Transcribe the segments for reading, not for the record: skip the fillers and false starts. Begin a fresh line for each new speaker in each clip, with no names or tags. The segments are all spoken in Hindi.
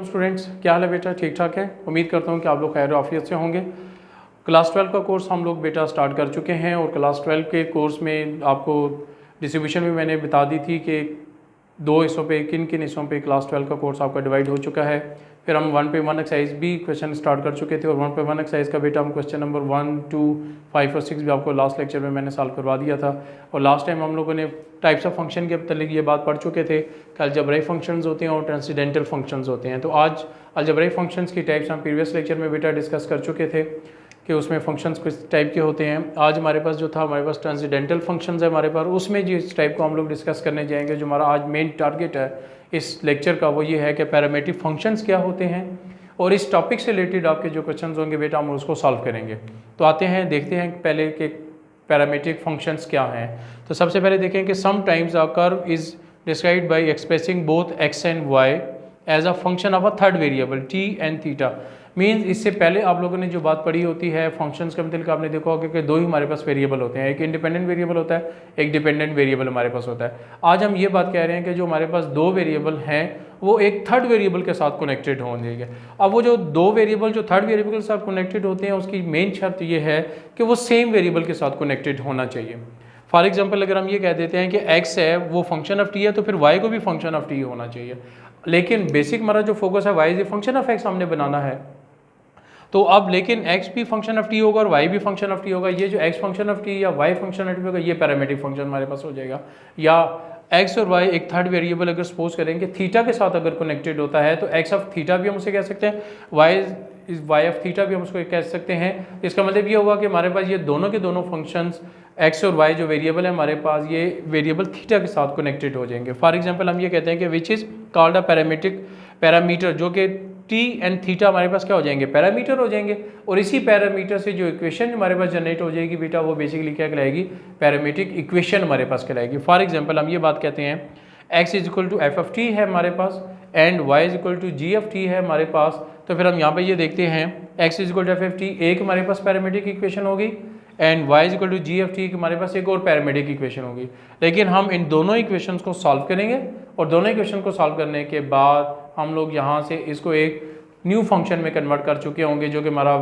स्टूडेंट्स, क्या हाल है बेटा? ठीक ठाक है। उम्मीद करता हूँ कि आप लोग खैर आफियत से होंगे। क्लास 12 का कोर्स हम लोग बेटा स्टार्ट कर चुके हैं और क्लास 12 के कोर्स में आपको डिस्ट्रीब्यूशन भी मैंने बता दी थी कि दो हिस्सों पे किन किन हिस्सों पे क्लास 12 का कोर्स आपका डिवाइड हो चुका है। फिर हम 1 पे 1 एक्सरसाइज भी क्वेश्चन स्टार्ट कर चुके थे और 1 पे 1 एक्सरसाइज का बेटा हम क्वेश्चन नंबर 1, 2, 5 और 6 भी आपको लास्ट लेक्चर में मैंने सॉल्व करवा दिया था। और लास्ट टाइम हम लोगों ने टाइप्स ऑफ फंक्शन के मतलब ये बात पढ़ चुके थे कि अलजेब्राइक फंक्शंस होते हैं और ट्रांसेंडेंटल फंक्शंस होते हैं। तो आज अलजेब्राइक फंक्शंस की टाइप्स हम प्रीवियस लेक्चर में बेटा डिस्कस कर चुके थे कि उसमें फंक्शंस किस टाइप के होते हैं। आज हमारे पास जो था, हमारे पास ट्रांसेंडेंटल फंक्शंस है हमारे पास, उसमें जिस टाइप को हम लोग डिस्कस करने जाएंगे, जो हमारा आज मेन टारगेट है इस लेक्चर का, वो ये है कि पैरामीट्रिक फंक्शंस क्या होते हैं और इस टॉपिक से रिलेटेड आपके जो क्वेश्चंस होंगे बेटा हम उसको सॉल्व करेंगे। तो आते हैं, देखते हैं पहले कि पैरामीट्रिक फंक्शंस क्या हैं। तो सबसे पहले देखें कि sometimes a curve is described by expressing both x and y as a function of a third variable t and theta. Means इससे पहले आप लोगों ने जो बात पढ़ी होती है फंक्शंस का मतलब आपने देखा होगा कि दो ही हमारे पास वेरिएबल होते हैं, एक इंडिपेंडेंट वेरिएबल होता है, एक डिपेंडेंट वेरिएबल हमारे पास होता है। आज हम ये बात कह रहे हैं कि जो हमारे पास दो वेरिएबल हैं वो एक थर्ड वेरिएबल के साथ कनेक्टेड होंगे। अब वो जो दो वेरिएबल जो थर्ड वेरिएबल के साथ कनेक्टेड होते हैं उसकी मेन शर्त ये है कि वो सेम वेरिएबल के साथ कनेक्टेड होना चाहिए। फॉर एग्जाम्पल अगर हम ये कह देते हैं कि x है वो फंक्शन ऑफ t है तो फिर y को भी फंक्शन ऑफ t होना चाहिए। लेकिन बेसिक हमारा जो फोकस है y is function of x हमने बनाना है। तो अब लेकिन x भी फंक्शन ऑफ t होगा और y भी फंक्शन ऑफ t होगा। ये जो x फंक्शन ऑफ t या y फंक्शन ऑफ t होगा ये पैरामीट्रिक फंक्शन हमारे पास हो जाएगा। या x और y एक थर्ड वेरिएबल अगर सपोज करेंगे थीटा के साथ अगर कनेक्टेड होता है तो x ऑफ थीटा भी हम उसे कह सकते हैं, y ऑफ थीटा भी हम उसको कह सकते हैं। इसका मतलब ये होगा कि हमारे पास ये दोनों के दोनों फंक्शंस x और y जो वेरिएबल है हमारे पास ये वेरिएबल थीटा के साथ कनेक्टेड हो जाएंगे। फॉर एग्जांपल हम ये कहते हैं कि which is called a parameter, जो कि t एंड थीटा हमारे पास क्या हो जाएंगे, पैरामीटर हो जाएंगे। और इसी पैरामीटर से जो इक्वेशन हमारे पास जनरेट हो जाएगी बेटा वो बेसिकली क्या कहलाएगी, पैरामीट्रिक इक्वेशन हमारे पास कहलाएगी। फॉर एग्जांपल हम ये बात कहते हैं x is equal to f of t है हमारे पास and y is equal to g of t है हमारे पास। तो फिर हम यहाँ पे ये देखते हैं x is equal to f of t एक हमारे पास पैरामीट्रिक इक्वेशन होगी and y is equal to g of t हमारे पास एक और पैरामीट्रिक इक्वेशन होगी। लेकिन हम इन दोनों इक्वेशंस को सॉल्व करेंगे और दोनों इक्वेशन को सॉल्व करने के बाद हम लोग यहाँ से इसको एक न्यू फंक्शन में कन्वर्ट कर चुके होंगे जो कि हमारा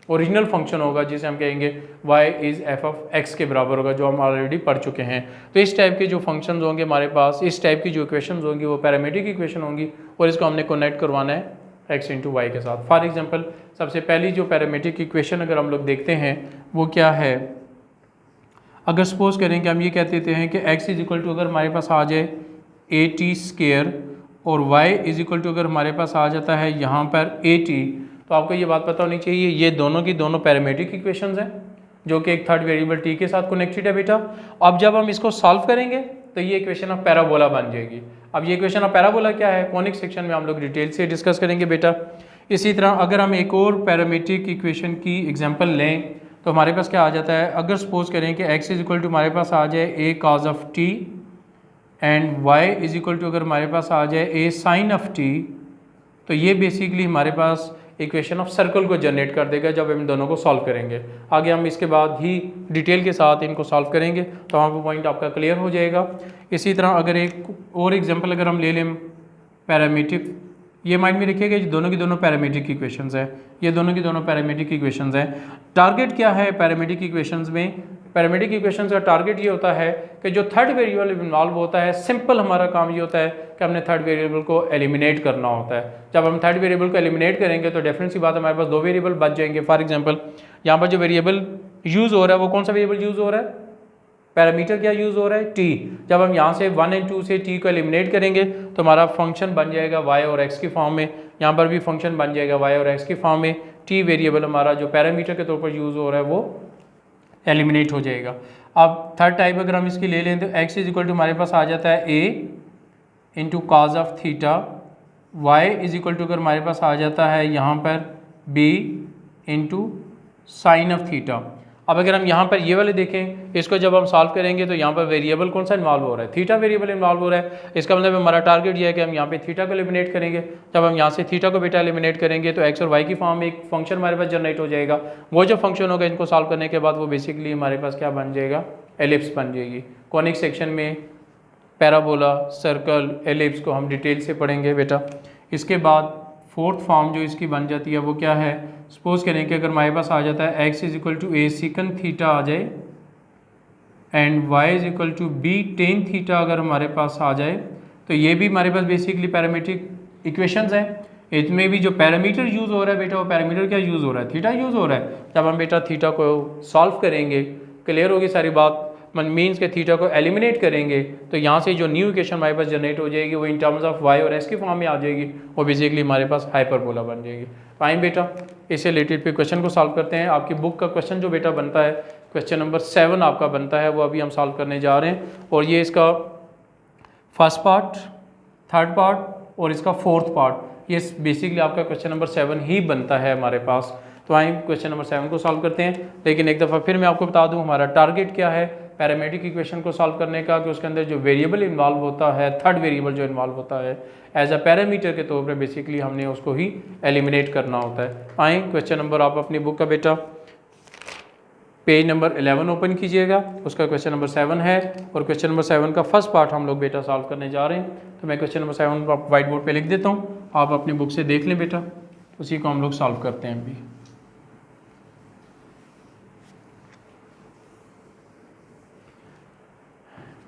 ओरिजिनल फंक्शन होगा, जिसे हम कहेंगे y is F of x के बराबर होगा, जो हम ऑलरेडी पढ़ चुके हैं। तो इस टाइप के जो फंक्शंस होंगे हमारे पास, इस टाइप की जो इक्वेशंस होंगी वो पैरामीट्रिक इक्वेशन होंगी और इसको हमने कनेक्ट करवाना है x इंटू वाई के साथ। फॉर एग्जांपल सबसे पहली जो पैरामीट्रिक इक्वेशन अगर हम लोग देखते हैं वो क्या है, अगर सपोज करें कि हम ये कह देते हैं कि x इज इक्वल टू अगर हमारे पास आ जाए ए टी स्केयर और y इज इक्वल टू अगर हमारे पास आ जाता है यहाँ पर ए टी, तो आपको ये बात पता होनी चाहिए ये दोनों की दोनों पैरामीट्रिक इक्वेशंस हैं जो कि एक थर्ड वेरिएबल t के साथ कनेक्टेड है बेटा। अब जब हम इसको सॉल्व करेंगे तो ये इक्वेशन ऑफ पैराबोला बन जाएगी। अब ये इक्वेशन ऑफ पैराबोला क्या है, कॉनिक सेक्शन में हम लोग डिटेल से डिस्कस करेंगे बेटा। इसी तरह अगर हम एक और पैरामीट्रिक इक्वेशन की एग्जाम्पल लें तो हमारे पास क्या आ जाता है, अगर सपोज करें कि x इज इक्वल टू हमारे पास आ जाए a cos of t and y is equal to अगर हमारे पास आ जाए a sin ऑफ t, तो ये बेसिकली हमारे पास इक्वेशन ऑफ सर्कल को जनरेट कर देगा जब हम इन दोनों को सॉल्व करेंगे। आगे हम इसके बाद ही डिटेल के साथ इनको सॉल्व करेंगे तो वहाँ पर पॉइंट आपका क्लियर हो जाएगा। इसी तरह अगर एक और एग्जांपल अगर हम ले लें पैरामीट्रिक, ये माइंड में रखिएगा ये दोनों की दोनों पैरामीट्रिक इक्वेशंस है, ये दोनों की दोनों पैरामीट्रिक इक्वेशंस हैं। टारगेट क्या है पैरामीट्रिक इक्वेशंस में, पैरामीट्रिक इक्वेशंस का टारगेट ये होता है कि जो थर्ड वेरिएबल इन्वॉल्व होता है, सिंपल हमारा काम ये होता है कि हमने थर्ड वेरिएबल को एलिमिनेट करना होता है। जब हम थर्ड वेरिएबल को एलिमिनेट करेंगे तो डेफिनेट सी बात हमारे पास दो वेरिएबल बच जाएंगे। फॉर एग्जाम्पल यहाँ पर जो वेरिएबल यूज़ हो रहा है वो कौन सा वेरिएबल यूज़ हो रहा है, पैरामीटर क्या यूज़ हो रहा है, t। जब हम यहाँ से 1 एंड 2 से t को एलिमिनेट करेंगे तो हमारा फंक्शन बन जाएगा y और x की फॉर्म में, यहाँ पर भी फंक्शन बन जाएगा y और x की फॉर्म में। t वेरिएबल हमारा जो पैरामीटर के तौर पर यूज़ हो रहा है वो एलिमिनेट हो जाएगा। अब थर्ड टाइप अगर हम इसकी ले लें तो x इज इक्वल टू हमारे पास आ जाता है a into cos of theta, y is equal to अगर हमारे पास आ जाता है यहाँ पर b into sine of theta. अब अगर हम यहाँ पर ये वाले देखें, इसको जब हम सॉल्व करेंगे तो यहाँ पर वेरिएबल कौन सा इन्वॉल्व हो रहा है, थीटा वेरिएबल इन्वॉल्व हो रहा है। इसका मतलब हमारा टारगेट ये है कि हम यहाँ पे थीटा को एलिमिनेट करेंगे। जब हम यहाँ से थीटा को बेटा एलिमिनेट करेंगे तो एक्स और वाई की फॉर्म में एक फंक्शन हमारे पास जनरेट हो जाएगा। वो जो फंक्शन होगा इनको सॉल्व करने के बाद वो बेसिकली हमारे पास क्या बन जाएगा, एलिप्स बन जाएगी। कॉनिक सेक्शन में पैराबोला, सर्कल, एलिप्स को हम डिटेल से पढ़ेंगे बेटा। इसके बाद फोर्थ फॉर्म जो इसकी बन जाती है वो क्या है, सपोज करें कि अगर हमारे पास आ जाता है x is equal to a sec theta आ जाए and y is equal to b tan theta अगर हमारे पास आ जाए, तो ये भी हमारे पास बेसिकली पैरामीट्रिक इक्वेशंस हैं। इसमें भी जो पैरामीटर यूज़ हो रहा है बेटा, वो पैरामीटर क्या यूज़ हो रहा है, थीटा यूज़ हो रहा है। जब हम बेटा थीटा को सॉल्व करेंगे, क्लियर होगी सारी बात, मीन्स के थीटा को एलिमिनेट करेंगे तो यहाँ से जो न्यू इक्वेशन हमारे पास जनरेट हो जाएगी वो इन टर्म्स ऑफ y और s की फॉर्म में आ जाएगी, वो बेसिकली हमारे पास हाइपरबोला बन जाएगी। आइए बेटा इससे रिलेटेड पे क्वेश्चन को सॉल्व करते हैं। आपकी बुक का क्वेश्चन जो बेटा बनता है, क्वेश्चन नंबर 7 आपका बनता है, वो अभी हम सॉल्व करने जा रहे हैं। और ये इसका फर्स्ट पार्ट, थर्ड पार्ट और इसका फोर्थ पार्ट, ये बेसिकली आपका क्वेश्चन नंबर 7 ही बनता है हमारे पास। तो आइए क्वेश्चन नंबर 7 को सॉल्व करते हैं। लेकिन एक दफ़ा फिर मैं आपको बता दूं हमारा टारगेट क्या है पैरामेट्रिक इक्वेशन को सॉल्व करने का, कि उसके अंदर जो वेरिएबल इन्वॉल्व होता है, थर्ड वेरिएबल जो इन्वॉल्व होता है एज अ पैरामीटर के तौर पे बेसिकली हमने उसको ही एलिमिनेट करना होता है। आए क्वेश्चन नंबर आप अपनी बुक का बेटा पेज नंबर 11 ओपन कीजिएगा, उसका क्वेश्चन नंबर 7 है और क्वेश्चन नंबर 7 का फर्स्ट पार्ट हम लोग बेटा सॉल्व करने जा रहे हैं। तो मैं क्वेश्चन नंबर 7 वाइट बोर्ड पे लिख देता हूँ, आप अपनी बुक से देख लें बेटा, उसी को हम लोग सॉल्व करते हैं अभी।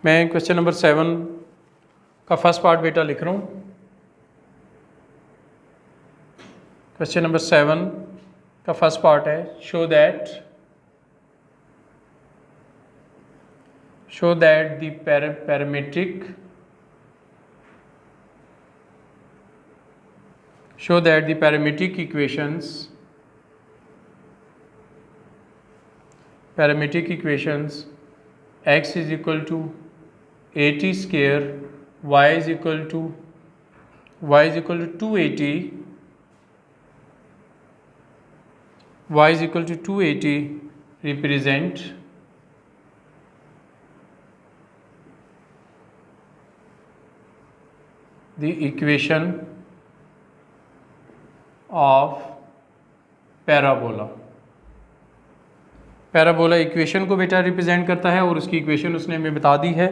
मैं क्वेश्चन नंबर 7 का फर्स्ट पार्ट बेटा लिख रहा हूँ। क्वेश्चन नंबर 7 का फर्स्ट पार्ट है show that the parametric equations x is equal to at square, y is equal to 280, y is equal to 280 represent the equation of parabola। Parabola equation को बेटा रिप्रेजेंट करता है और उसकी इक्वेशन उसने हमें बता दी है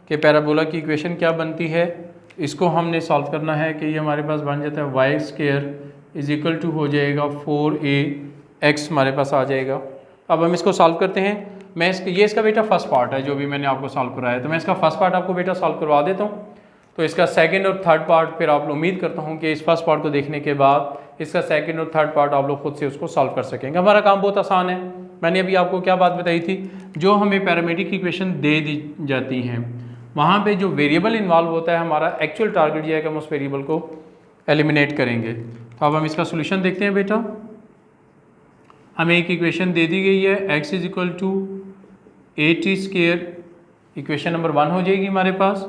कि पैराबोला की इक्वेशन क्या बनती है। इसको हमने सॉल्व करना है कि ये हमारे पास बन जाता है y square is equal to हो जाएगा 4ax हमारे पास आ जाएगा। अब हम इसको सॉल्व करते हैं। ये इसका बेटा फर्स्ट पार्ट है जो भी मैंने आपको सॉल्व कराया, तो मैं इसका फर्स्ट पार्ट आपको बेटा सॉल्व करवा देता हूँ। तो इसका सेकंड और थर्ड पार्ट फिर आप लोग उम्मीद करता हूँ कि इस फर्स्ट पार्ट को देखने के बाद इसका सेकंड और थर्ड पार्ट आप लोग खुद से उसको सॉल्व कर सकेंगे। हमारा काम बहुत आसान है। मैंने अभी आपको क्या बात बताई थी, जो हमें पैरामेट्रिक इक्वेशन दे दी जाती हैं वहाँ पे जो वेरिएबल इन्वॉल्व होता है, हमारा एक्चुअल टारगेट ये है कि हम उस वेरिएबल को एलिमिनेट करेंगे। तो अब हम इसका सोल्यूशन देखते हैं बेटा। हमें एक इक्वेशन दे दी गई है x is equal to at square, equation number 1 हो जाएगी हमारे पास,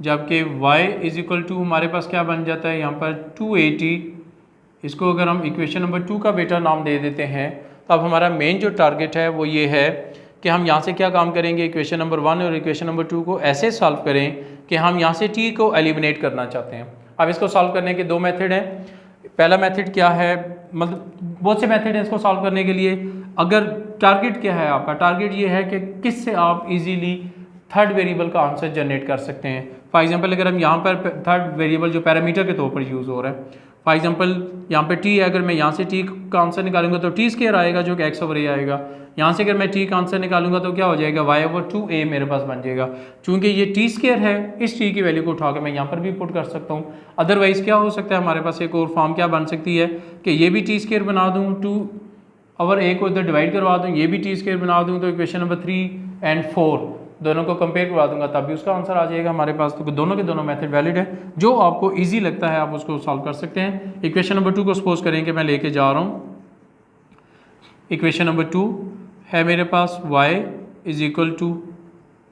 जबकि y इज इक्वल टू हमारे पास क्या बन जाता है यहाँ पर 280। इसको अगर हम इक्वेशन नंबर 2 का बेटा नाम दे देते हैं, तो अब हमारा मेन जो टारगेट है वो ये है कि हम यहाँ से क्या काम करेंगे, इक्वेशन नंबर 1 और इक्वेशन नंबर 2 को ऐसे सॉल्व करें कि हम यहाँ से t को एलिमिनेट करना चाहते हैं। अब इसको सॉल्व करने के दो मेथड हैं। पहला मेथड क्या है, मतलब बहुत से मेथड हैं इसको सॉल्व करने के लिए। अगर टारगेट क्या है आपका, टारगेट ये है कि किससे आप इजीली थर्ड वेरिएबल का आंसर जनरेट कर सकते हैं। फॉर एग्जांपल अगर हम यहाँ पर थर्ड वेरिएबल जो पैरामीटर के तौर पर यूज़ हो रहा है, फॉर एग्जांपल यहाँ पे t है, अगर मैं यहाँ से t का आंसर निकालूंगा तो t स्क्वायर आएगा जो कि x ओवर a आएगा। यहाँ से अगर मैं t का आंसर निकालूंगा तो क्या हो जाएगा, y ओवर 2a मेरे पास बन जाएगा। चूँकि ये t स्क्वायर है, इस t की वैल्यू को उठा के मैं यहाँ पर भी पुट कर सकता हूँ। अदरवाइज़ क्या हो सकता है, हमारे पास एक और फॉर्म क्या बन सकती है कि ये भी t स्क्वायर बना दूँ, 2 ओवर a को इधर डिवाइड करवा दूँ, ये भी t स्क्वायर बना दूँ, तो इक्वेशन नंबर 3 एंड 4 दोनों को कंपेयर करवा दूंगा तब भी उसका आंसर आ जाएगा हमारे पास। तो दोनों के दोनों मेथड वैलिड है, जो आपको इजी लगता है आप उसको सॉल्व कर सकते हैं। इक्वेशन नंबर 2 को सपोज करें कि मैं लेके जा रहा हूँ। इक्वेशन नंबर 2 है मेरे पास y इज इक्वल टू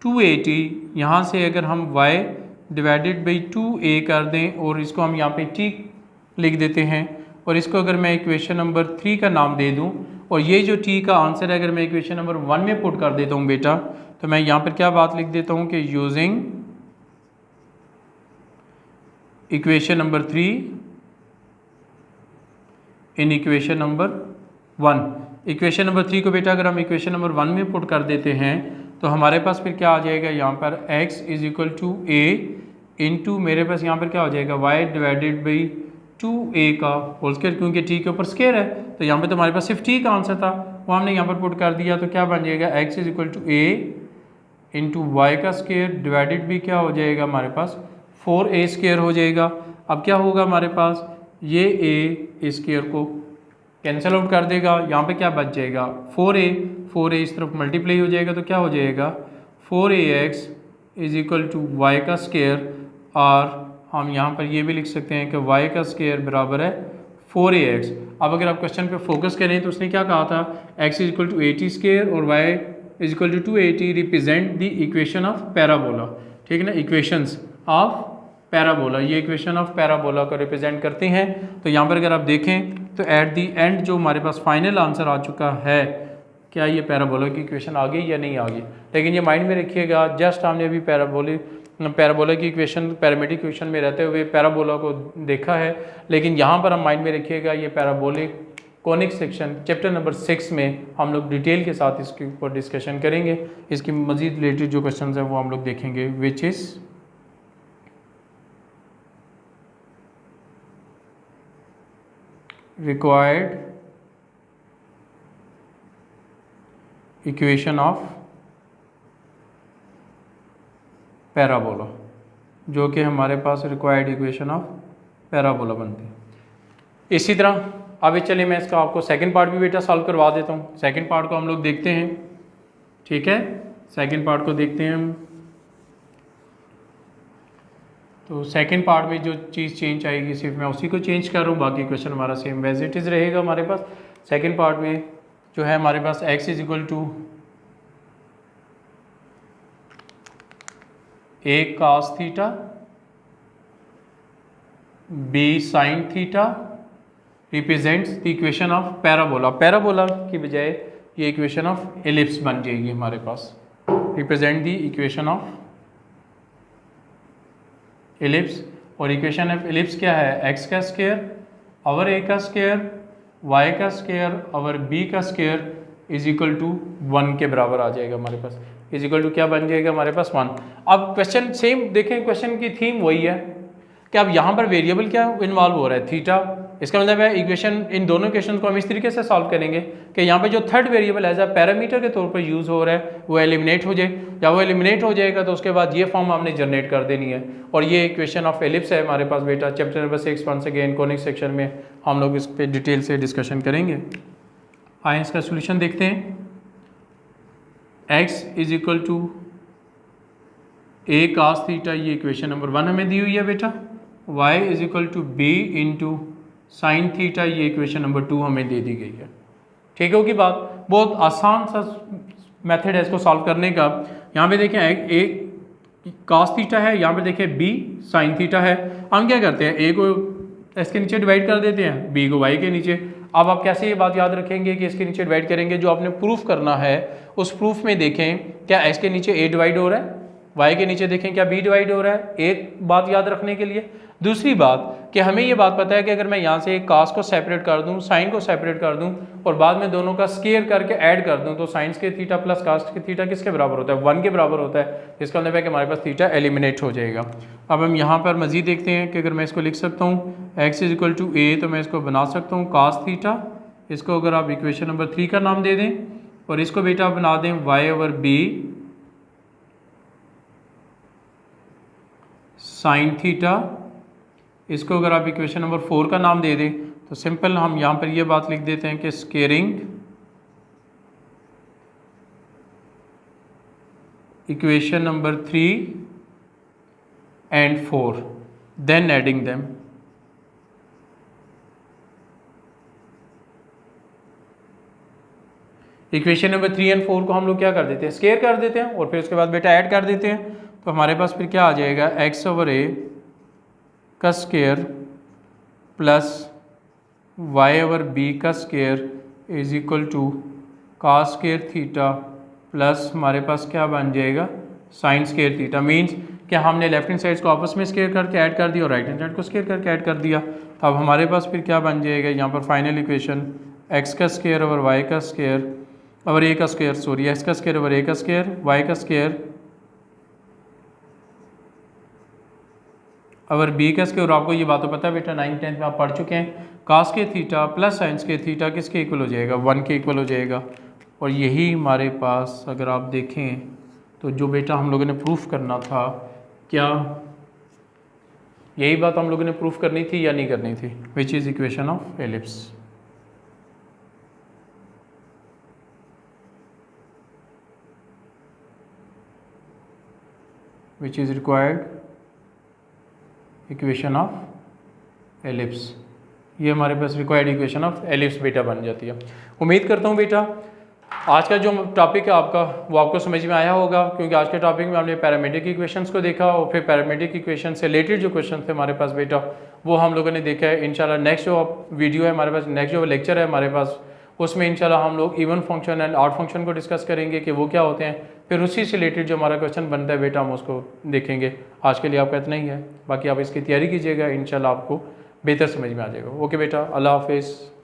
280। यहाँ से अगर हम y डिवाइडेड बाई 2a कर दें और इसको हम यहाँ पे t लिख देते हैं, और इसको अगर मैं इक्वेशन नंबर 3 का नाम दे दूँ, और ये जो t का आंसर है अगर मैं इक्वेशन नंबर 1 में पुट कर देता हूँ बेटा, तो मैं यहाँ पर क्या बात लिख देता हूँ कि using equation number 3 in equation number 1। Equation number 3 को बेटा अगर हम इक्वेशन नंबर 1 में पुट कर देते हैं तो हमारे पास फिर क्या आ जाएगा, यहाँ पर x is equal to a into मेरे पास यहाँ पर क्या हो जाएगा y डिवाइडेड बाई 2a का होल स्क्वायर, क्योंकि t के ऊपर स्क्वायर है तो यहाँ पे तो हमारे पास सिर्फ t का आंसर था, वो हमने यहाँ पर पुट कर दिया। तो क्या बन जाएगा, x is equal to a into y का स्क्वायर डिवाइडेड भी क्या हो जाएगा हमारे पास 4a स्क्वायर हो जाएगा। अब क्या होगा हमारे पास, ये a स्क्वायर को कैंसिल आउट कर देगा, यहाँ पे क्या बच जाएगा 4a इस तरफ मल्टीप्लाई हो जाएगा तो क्या हो जाएगा 4ax is equal to y का स्क्वायर, और हम यहाँ पर ये भी लिख सकते हैं कि y का स्क्वायर बराबर है 4ax। अब अगर आप क्वेश्चन पे फोकस करें तो उसने क्या कहा था, x is equal to 80 square और y is equal to 280 represent the equation of parabola. ठीक है ना, इक्वेशंस ऑफ पैराबोला, ये इक्वेशन ऑफ पैराबोला को रिप्रेजेंट करते हैं। तो यहाँ पर अगर आप देखें तो एट दी एंड जो हमारे पास फाइनल आंसर आ चुका है, क्या ये पैराबोला की इक्वेशन आ गई या नहीं आ गई। लेकिन ये माइंड में रखिएगा, जस्ट हमने अभी पैराबोला की इक्वेशन पैरामेट्रिक इक्वेशन में रहते हुए पैराबोला को देखा है, लेकिन यहाँ पर हम माइंड में रखिएगा ये parabolic conic section chapter number 6 में हम लोग डिटेल के साथ इसके ऊपर डिस्कशन करेंगे। इसकी मज़ीद रिलेटेड जो क्वेश्चन हैं वो हम लोग देखेंगे, which is required equation of parabola, जो कि हमारे पास रिक्वायर्ड इक्वेशन ऑफ पैराबोला बनती है। इसी तरह अभी चलिए मैं इसका आपको सेकंड पार्ट भी बेटा सॉल्व करवा देता हूँ। सेकंड पार्ट को हम लोग देखते हैं, ठीक है, सेकंड पार्ट को देखते हैं हम। तो सेकंड पार्ट में जो चीज़ चेंज आएगी सिर्फ मैं उसी को चेंज कर रहा हूँ, बाकी क्वेश्चन हमारा सेम एज इट इज़ रहेगा। हमारे पास सेकंड पार्ट में जो है हमारे पास x is equal to a cos theta b sin theta represents the equation of parabola. Parabola की बजाय ये इक्वेशन ऑफ एलिप्स बन जाएगी हमारे पास, represent the equation of ellipse. और इक्वेशन ऑफ एलिप्स क्या है, x का स्क्वायर ओवर a का स्क्वायर y का स्क्वायर ओवर b का स्क्वायर इज इक्वल टू 1 के बराबर आ जाएगा हमारे पास, इज इक्वल टू क्या बन जाएगा हमारे पास 1। अब क्वेश्चन सेम देखें, क्वेश्चन की थीम वही है कि अब यहाँ पर वेरिएबल क्या इन्वॉल्व हो रहा है, थीटा। इसका मतलब है इक्वेशन, इन दोनों इक्वेशन को हम इस तरीके से सॉल्व करेंगे कि यहाँ पे जो third variable as a parameter के तौर पर यूज़ हो रहा है वो एलिमिनेट हो जाए। जब वो एलिमिनेट हो जाएगा तो उसके बाद ये फॉर्म हमने जनरेट कर देनी है, और ये इक्वेशन ऑफ एलिप्स है हमारे पास बेटा। Chapter number 6 once again conic section में हम लोग इस पर डिटेल से डिस्कशन करेंगे। आइए इसका सोल्यूशन देखते हैं। x is equal to a cos theta, ये इक्वेशन नंबर 1 हमें दी हुई है बेटा। y is equal to b into sine theta, ये इक्वेशन नंबर 2 हमें दे दी गई है। ठीक होगी बात, बहुत आसान सा मेथड है इसको सॉल्व करने का। यहाँ पे देखें a cos थीटा है, यहाँ पे देखें b साइन थीटा है। हम क्या करते हैं, a को इसके नीचे डिवाइड कर देते हैं, b को y के नीचे। अब आप कैसे ये बात याद रखेंगे कि इसके नीचे डिवाइड करेंगे, जो आपने प्रूफ करना है उस प्रूफ में देखें क्या x के नीचे a डिवाइड हो रहा है, y के नीचे देखें क्या b डिवाइड हो रहा है। एक बात याद रखने के लिए। दूसरी बात कि हमें ये बात पता है कि अगर मैं यहाँ से cos को सेपरेट कर दूँ, साइन को सेपरेट कर दूँ और बाद में दोनों का स्क्वायर करके ऐड कर दूँ, तो साइंस के थीटा प्लस cos के थीटा किसके बराबर होता है, 1 के बराबर होता है। इसका मतलब है कि हमारे पास थीटा एलिमिनेट हो जाएगा। अब हम यहाँ पर मज़ीद देखते हैं कि अगर मैं इसको लिख सकता हूँ x is equal to a, तो मैं इसको बना सकता हूँ cos थीटा, इसको अगर आप इक्वेशन नंबर 3 का नाम दे दें, और इसको बेटा बना दें y over b sine theta, इसको अगर आप इक्वेशन नंबर 4 का नाम दे दें तो सिंपल हम यहाँ पर ये बात लिख देते हैं कि squaring equation number 3 and 4 then adding them. Equation number 3 and 4 को हम लोग क्या कर देते हैं, स्केयर कर देते हैं, और फिर उसके बाद बेटा ऐड कर देते हैं। तो हमारे पास फिर क्या आ जाएगा, x ओवर a का square plus y over b का square is equal to cos square theta plus हमारे पास क्या बन जाएगा, साइन स्केयर थीटा। मीन्स कि हमने लेफ्ट हैंड साइड को आपस में स्केयर करके ऐड कर दिया और राइट हैंड साइड को स्केयर करके ऐड कर दिया। तो अब हमारे पास फिर क्या बन जाएगा, यहाँ पर फाइनल इक्वेशन x का स्केयर ओवर y का स्केयर ओवर a का स्केयर, सॉरी x का स्केयर ओवर a का स्केयर, y का स्केयर अगर बी का स्क्वायर, आपको ये बात तो पता है बेटा, 9th 10th में आप पढ़ चुके हैं, कास के थीटा प्लस साइंस के थीटा किसके इक्वल हो जाएगा, 1 के इक्वल हो जाएगा। और यही हमारे पास अगर आप देखें तो जो बेटा हम लोगों ने प्रूफ करना था, क्या यही बात हम लोगों ने प्रूफ करनी थी या नहीं करनी थी, which is equation of ellipse. Which is required equation of ellipse. ये हमारे पास रिक्वायर्ड इक्वेशन ऑफ एलिप्स बेटा बन जाती है। उम्मीद करता हूँ बेटा आज का जो टॉपिक है आपका वो आपको समझ में आया होगा, क्योंकि आज के टॉपिक में हमने पैरामेट्रिक इक्वेशंस को देखा और फिर पैरामेट्रिक इक्वेशन से रिलेटेड जो क्वेश्चन थे हमारे पास बेटा वो हम लोगों ने देखा है। इंशाल्लाह नेक्स्ट जो वीडियो है हमारे पास, नेक्स्ट जो लेक्चर है हमारे पास, उसमें इंशाल्लाह हम लोग even function and odd function को डिस्कस करेंगे कि वो क्या होते हैं। फिर उसी से रिलेटेड जो हमारा क्वेश्चन बनता है बेटा हम उसको देखेंगे। आज के लिए आपका इतना ही है, बाकी आप इसकी तैयारी कीजिएगा, इंशाल्लाह आपको बेहतर समझ में आ जाएगा। ओके बेटा, अल्लाह हाफिज़।